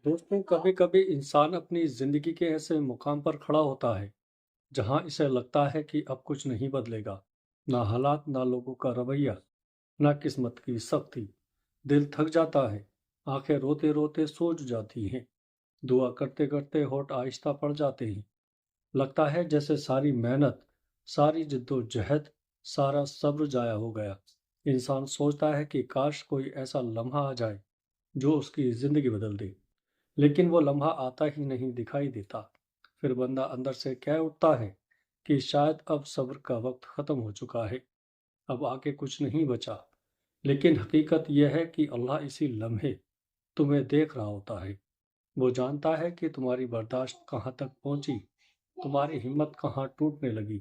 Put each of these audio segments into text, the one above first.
دوستوں کبھی کبھی انسان اپنی زندگی کے ایسے مقام پر کھڑا ہوتا ہے جہاں اسے لگتا ہے کہ اب کچھ نہیں بدلے گا۔ نہ حالات، نہ لوگوں کا رویہ، نہ قسمت کی سختی۔ دل تھک جاتا ہے، آنکھیں روتے روتے سوج جاتی ہیں، دعا کرتے کرتے ہونٹ آہستہ پڑ جاتے ہیں۔ لگتا ہے جیسے ساری محنت، ساری جد و جہد، سارا صبر ضائع ہو گیا۔ انسان سوچتا ہے کہ کاش کوئی ایسا لمحہ آ جائے جو اس کی زندگی بدل دے، لیکن وہ لمحہ آتا ہی نہیں، دکھائی دیتا۔ پھر بندہ اندر سے کہہ اٹھتا ہے کہ شاید اب صبر کا وقت ختم ہو چکا ہے، اب آگے کچھ نہیں بچا۔ لیکن حقیقت یہ ہے کہ اللہ اسی لمحے تمہیں دیکھ رہا ہوتا ہے۔ وہ جانتا ہے کہ تمہاری برداشت کہاں تک پہنچی، تمہاری ہمت کہاں ٹوٹنے لگی،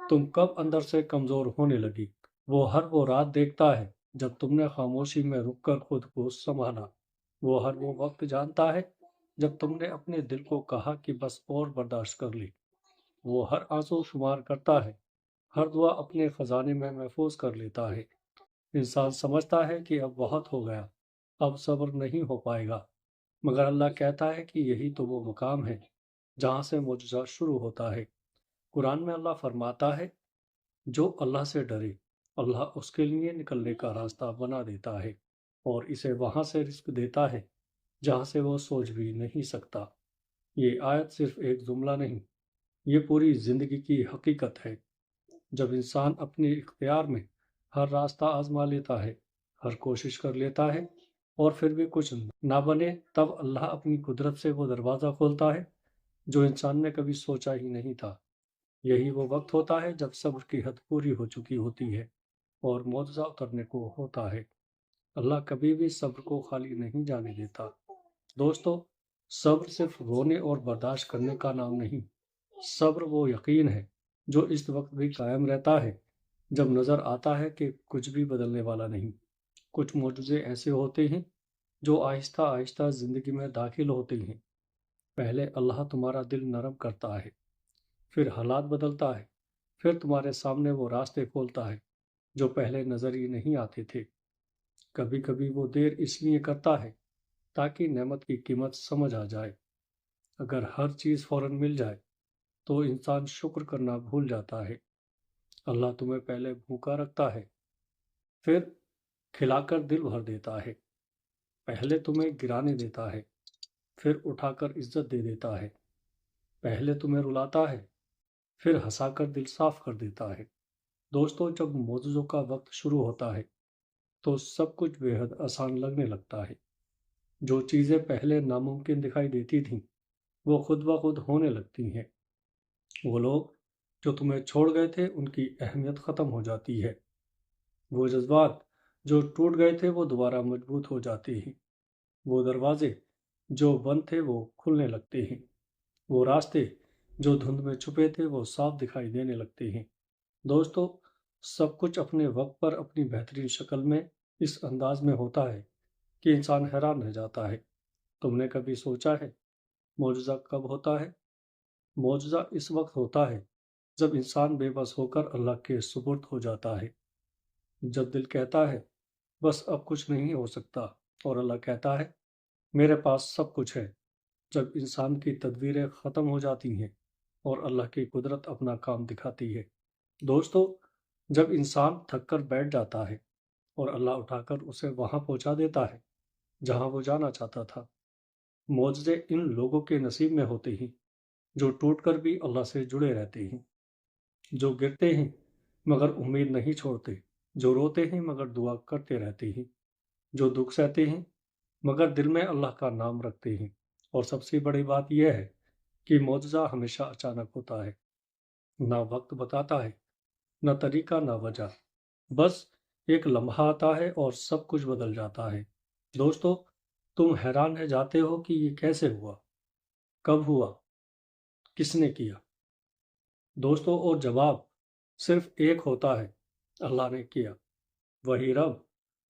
تم کب اندر سے کمزور ہونے لگی۔ وہ رات دیکھتا ہے جب تم نے خاموشی میں رک کر خود کو سنبھالا۔ وہ وقت جانتا ہے جب تم نے اپنے دل کو کہا کہ بس اور برداشت کر لی۔ وہ ہر آنسو شمار کرتا ہے، ہر دعا اپنے خزانے میں محفوظ کر لیتا ہے۔ انسان سمجھتا ہے کہ اب بہت ہو گیا، اب صبر نہیں ہو پائے گا، مگر اللہ کہتا ہے کہ یہی تو وہ مقام ہے جہاں سے معجزہ شروع ہوتا ہے۔ قرآن میں اللہ فرماتا ہے، جو اللہ سے ڈرے اللہ اس کے لیے نکلنے کا راستہ بنا دیتا ہے اور اسے وہاں سے رزق دیتا ہے جہاں سے وہ سوچ بھی نہیں سکتا۔ یہ آیت صرف ایک جملہ نہیں، یہ پوری زندگی کی حقیقت ہے۔ جب انسان اپنے اختیار میں ہر راستہ آزما لیتا ہے، ہر کوشش کر لیتا ہے، اور پھر بھی کچھ نہ بنے، تب اللہ اپنی قدرت سے وہ دروازہ کھولتا ہے جو انسان نے کبھی سوچا ہی نہیں تھا۔ یہی وہ وقت ہوتا ہے جب صبر کی حد پوری ہو چکی ہوتی ہے اور معجزہ اترنے کو ہوتا ہے۔ اللہ کبھی بھی صبر کو خالی نہیں جانے دیتا۔ دوستو، صبر صرف رونے اور برداشت کرنے کا نام نہیں، صبر وہ یقین ہے جو اس وقت بھی قائم رہتا ہے جب نظر آتا ہے کہ کچھ بھی بدلنے والا نہیں۔ کچھ معجزے ایسے ہوتے ہیں جو آہستہ آہستہ زندگی میں داخل ہوتے ہیں۔ پہلے اللہ تمہارا دل نرم کرتا ہے، پھر حالات بدلتا ہے، پھر تمہارے سامنے وہ راستے کھولتا ہے جو پہلے نظر ہی نہیں آتے تھے۔ کبھی کبھی وہ دیر اس لیے کرتا ہے تاکہ نعمت کی قیمت سمجھ آ جائے۔ اگر ہر چیز فوراً مل جائے تو انسان شکر کرنا بھول جاتا ہے۔ اللہ تمہیں پہلے بھوکا رکھتا ہے، پھر کھلا کر دل بھر دیتا ہے۔ پہلے تمہیں گرانے دیتا ہے، پھر اٹھا کر عزت دے دیتا ہے۔ پہلے تمہیں رلاتا ہے، پھر ہنسا کر دل صاف کر دیتا ہے۔ دوستو، جب معجزوں کا وقت شروع ہوتا ہے تو سب کچھ بے حد آسان لگنے لگتا ہے۔ جو چیزیں پہلے ناممکن دکھائی دیتی تھیں وہ خود بخود ہونے لگتی ہیں۔ وہ لوگ جو تمہیں چھوڑ گئے تھے ان کی اہمیت ختم ہو جاتی ہے۔ وہ جذبات جو ٹوٹ گئے تھے وہ دوبارہ مضبوط ہو جاتے ہیں۔ وہ دروازے جو بند تھے وہ کھلنے لگتے ہیں۔ وہ راستے جو دھند میں چھپے تھے وہ صاف دکھائی دینے لگتے ہیں۔ دوستو، سب کچھ اپنے وقت پر اپنی بہترین شکل میں اس انداز میں ہوتا ہے کہ انسان حیران رہ جاتا ہے۔ تم نے کبھی سوچا ہے معجزہ کب ہوتا ہے؟ معجزہ اس وقت ہوتا ہے جب انسان بے بس ہو کر اللہ کے سپرد ہو جاتا ہے، جب دل کہتا ہے بس اب کچھ نہیں ہو سکتا اور اللہ کہتا ہے میرے پاس سب کچھ ہے۔ جب انسان کی تدبیریں ختم ہو جاتی ہیں اور اللہ کی قدرت اپنا کام دکھاتی ہے۔ دوستو، جب انسان تھک کر بیٹھ جاتا ہے اور اللہ اٹھا کر اسے وہاں پہنچا دیتا ہے جہاں وہ جانا چاہتا تھا۔ معجزے ان لوگوں کے نصیب میں ہوتے ہیں جو ٹوٹ کر بھی اللہ سے جڑے رہتے ہیں، جو گرتے ہیں مگر امید نہیں چھوڑتے، جو روتے ہیں مگر دعا کرتے رہتے ہیں، جو دکھ سہتے ہیں مگر دل میں اللہ کا نام رکھتے ہیں۔ اور سب سے بڑی بات یہ ہے کہ معجزہ ہمیشہ اچانک ہوتا ہے، نہ وقت بتاتا ہے، نہ طریقہ، نہ وجہ، بس ایک لمحہ آتا ہے اور سب کچھ بدل جاتا ہے۔ دوستو، تم حیران رہ جاتے ہو کہ یہ کیسے ہوا، کب ہوا، کس نے کیا؟ دوستو، اور جواب صرف ایک ہوتا ہے، اللہ نے کیا۔ وہی رب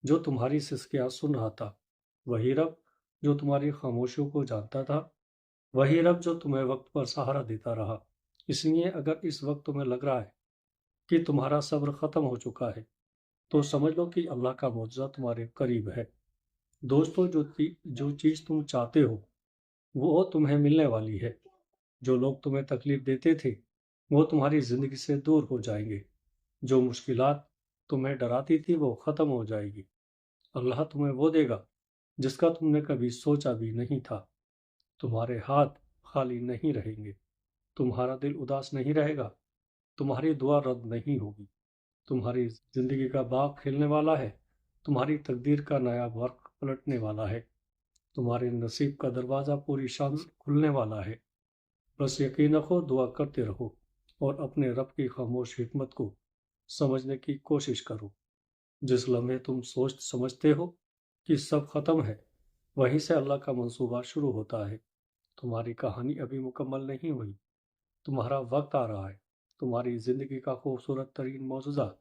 جو تمہاری سسکیاں سن رہا تھا، وہی رب جو تمہاری خاموشیوں کو جانتا تھا، وہی رب جو تمہیں وقت پر سہارا دیتا رہا۔ اس لیے اگر اس وقت تمہیں لگ رہا ہے کہ تمہارا صبر ختم ہو چکا ہے تو سمجھ لو کہ اللہ کا معجزہ تمہارے قریب ہے۔ دوستو، جو چیز تم چاہتے ہو وہ تمہیں ملنے والی ہے۔ جو لوگ تمہیں تکلیف دیتے تھے وہ تمہاری زندگی سے دور ہو جائیں گے۔ جو مشکلات تمہیں ڈراتی تھی وہ ختم ہو جائے گی۔ اللہ تمہیں وہ دے گا جس کا تم نے کبھی سوچا بھی نہیں تھا۔ تمہارے ہاتھ خالی نہیں رہیں گے، تمہارا دل اداس نہیں رہے گا، تمہاری دعا رد نہیں ہوگی۔ تمہاری زندگی کا باغ کھلنے والا ہے، تمہاری تقدیر کا نیا ورق پلٹنے والا ہے، تمہارے نصیب کا دروازہ پوری شان سے کھلنے والا ہے۔ بس یقین رکھو، دعا کرتے رہو اور اپنے رب کی خاموش حکمت کو سمجھنے کی کوشش کرو۔ جس لمحے تم سوچ سمجھتے ہو کہ سب ختم ہے، وہیں سے اللہ کا منصوبہ شروع ہوتا ہے۔ تمہاری کہانی ابھی مکمل نہیں ہوئی، تمہارا وقت آ رہا ہے۔ تمہاری زندگی کا خوبصورت ترین معجزہ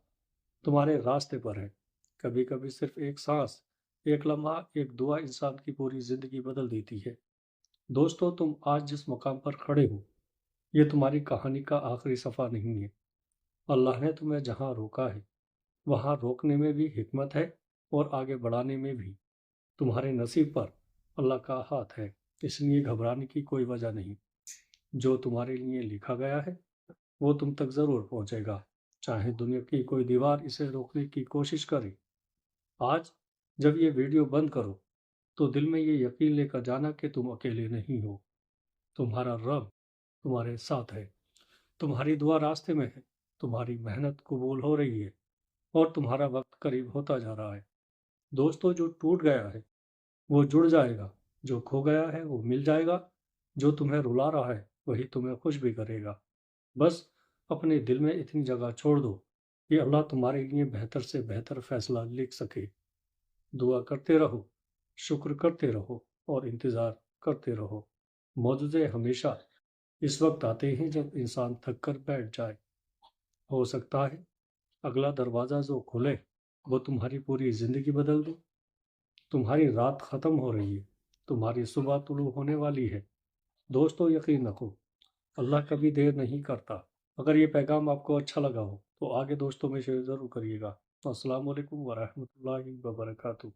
تمہارے راستے پر ہے۔ کبھی کبھی صرف ایک سانس، ایک لمحہ، ایک دعا انسان کی پوری زندگی بدل دیتی ہے۔ دوستو، تم آج جس مقام پر کھڑے ہو یہ تمہاری کہانی کا آخری صفحہ نہیں ہے۔ اللہ نے تمہیں جہاں روکا ہے وہاں روکنے میں بھی حکمت ہے اور آگے بڑھانے میں بھی۔ تمہارے نصیب پر اللہ کا ہاتھ ہے، اس لیے گھبرانے کی کوئی وجہ نہیں۔ جو تمہارے لیے لکھا گیا ہے وہ تم تک ضرور پہنچے گا، چاہے دنیا کی کوئی دیوار اسے روکنے کی کوشش کرے۔ آج جب یہ ویڈیو بند کرو تو دل میں یہ یقین لے کر جانا کہ تم اکیلے نہیں ہو۔ تمہارا رب تمہارے ساتھ ہے، تمہاری دعا راستے میں ہے، تمہاری محنت قبول ہو رہی ہے اور تمہارا وقت قریب ہوتا جا رہا ہے۔ دوستو، جو ٹوٹ گیا ہے وہ جڑ جائے گا، جو کھو گیا ہے وہ مل جائے گا، جو تمہیں رلا رہا ہے وہی تمہیں خوش بھی کرے گا۔ بس اپنے دل میں اتنی جگہ چھوڑ دو کہ اللہ تمہارے لیے بہتر سے بہتر فیصلہ لکھ سکے۔ دعا کرتے رہو، شکر کرتے رہو اور انتظار کرتے رہو۔ معجزے ہمیشہ اس وقت آتے ہیں جب انسان تھک کر بیٹھ جائے۔ ہو سکتا ہے اگلا دروازہ جو کھلے وہ تمہاری پوری زندگی بدل دے۔ تمہاری رات ختم ہو رہی ہے، تمہاری صبح طلوع ہونے والی ہے۔ دوستو، یقین رکھو، اللہ کبھی دیر نہیں کرتا۔ اگر یہ پیغام آپ کو اچھا لگا ہو تو آگے دوستوں میں شیئر ضرور کریے گا۔ السلام علیکم ورحمۃ اللہ وبرکاتہ۔